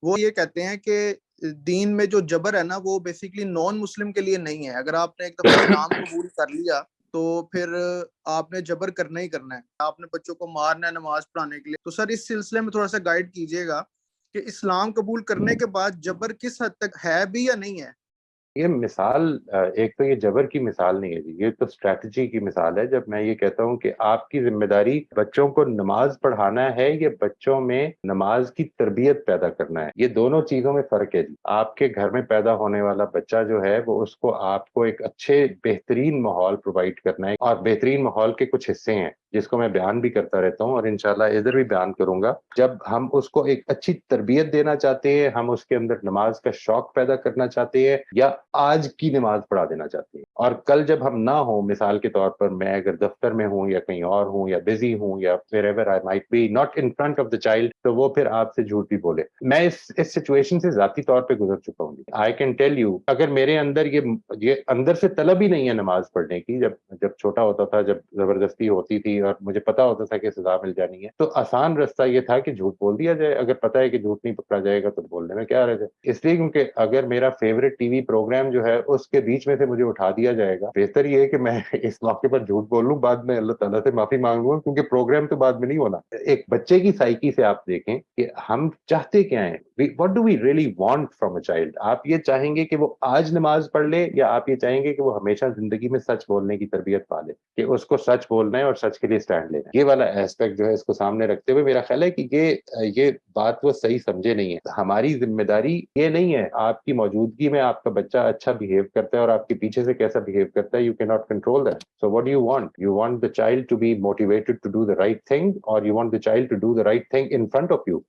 وہ یہ کہتے ہیں کہ دین میں جو جبر ہے نا وہ بیسیکلی نان مسلم کے لیے نہیں ہے. اگر آپ نے ایک دفعہ اسلام قبول کر لیا تو پھر آپ نے جبر کرنا ہی کرنا ہے, آپ نے بچوں کو مارنا ہے نماز پڑھانے کے لیے. تو سر اس سلسلے میں تھوڑا سا گائیڈ کیجیے گا کہ اسلام قبول کرنے کے بعد جبر کس حد تک ہے بھی یا نہیں ہے. یہ مثال ایک تو یہ جبر کی مثال نہیں ہے جی, یہ تو اسٹریٹجی کی مثال ہے. جب میں یہ کہتا ہوں کہ آپ کی ذمہ داری بچوں کو نماز پڑھانا ہے یا بچوں میں نماز کی تربیت پیدا کرنا ہے, یہ دونوں چیزوں میں فرق ہے جی. آپ کے گھر میں پیدا ہونے والا بچہ جو ہے وہ اس کو آپ کو ایک اچھے بہترین ماحول پرووائڈ کرنا ہے, اور بہترین ماحول کے کچھ حصے ہیں جس کو میں بیان بھی کرتا رہتا ہوں اور انشاءاللہ ادھر بھی بیان کروں گا. جب ہم اس کو ایک اچھی تربیت دینا چاہتے ہیں, ہم اس کے اندر نماز کا شوق پیدا کرنا چاہتے ہیں یا آج کی نماز پڑھا دینا چاہتے ہیں, اور کل جب ہم نہ ہوں, مثال کے طور پر میں اگر دفتر میں ہوں یا کہیں اور ہوں یا بزی ہوں یا wherever I might be not in front of the child, تو وہ پھر آپ سے جھوٹ بھی بولے. میں اس سچویشن سے ذاتی طور پہ گزر چکا ہوں. I can tell you, اگر میرے اندر یہ اندر سے طلب ہی نہیں ہے نماز پڑھنے کی, جب چھوٹا ہوتا تھا, جب زبردستی ہوتی تھی اور مجھے پتا ہوتا تھا کہ سزا مل جانی ہے, تو آسان رستہ یہ تھا کہ جھوٹ بول دیا جائے. اگر پتا ہے کہ جھوٹ نہیں پکڑا جائے گا تو بولنے میں کیا رہ جائے. اس لیے کیونکہ اگر میرا فیوریٹ ٹی وی پروگرام جو ہے اس کے بیچ میں سے مجھے اٹھا دیا جائے گا, بہتر یہ ہے کہ میں اس موقع پر جھوٹ بول لوں, بعد میں اللہ تعالیٰ سے معافی مانگ لوں, کیونکہ پروگرام تو بعد میں نہیں ہونا. ایک بچے کی سائیکی سے آپ دیکھیں کہ ہم چاہتے کیا ہیں, what do we really want from a child. آپ یہ چاہیں گے کہ وہ آج نماز پڑھ لے, یا آپ یہ چاہیں گے کہ وہ ہمیشہ زندگی میں سچ بولنے کی تربیت پا لے, کہ اس کو سچ بولنا ہے اور سچ کے لیے سٹینڈ لینا ہے. یہ والا ایسپیکٹ جو ہے اس کو سامنے رکھتے ہوئے میرا خیال ہے کہ یہ بات وہ صحیح سمجھے نہیں ہے. ہماری ذمہ داری یہ نہیں ہے آپ کی موجودگی میں آپ کا بچہ اچھا بہیو کرتا ہے اور آپ کے پیچھے سے کیسا بہیو کرتا ہے. یو کی not control that. So what do you want? You want the child to be motivated to do the right thing, or you want the child to do the right thing in front of you.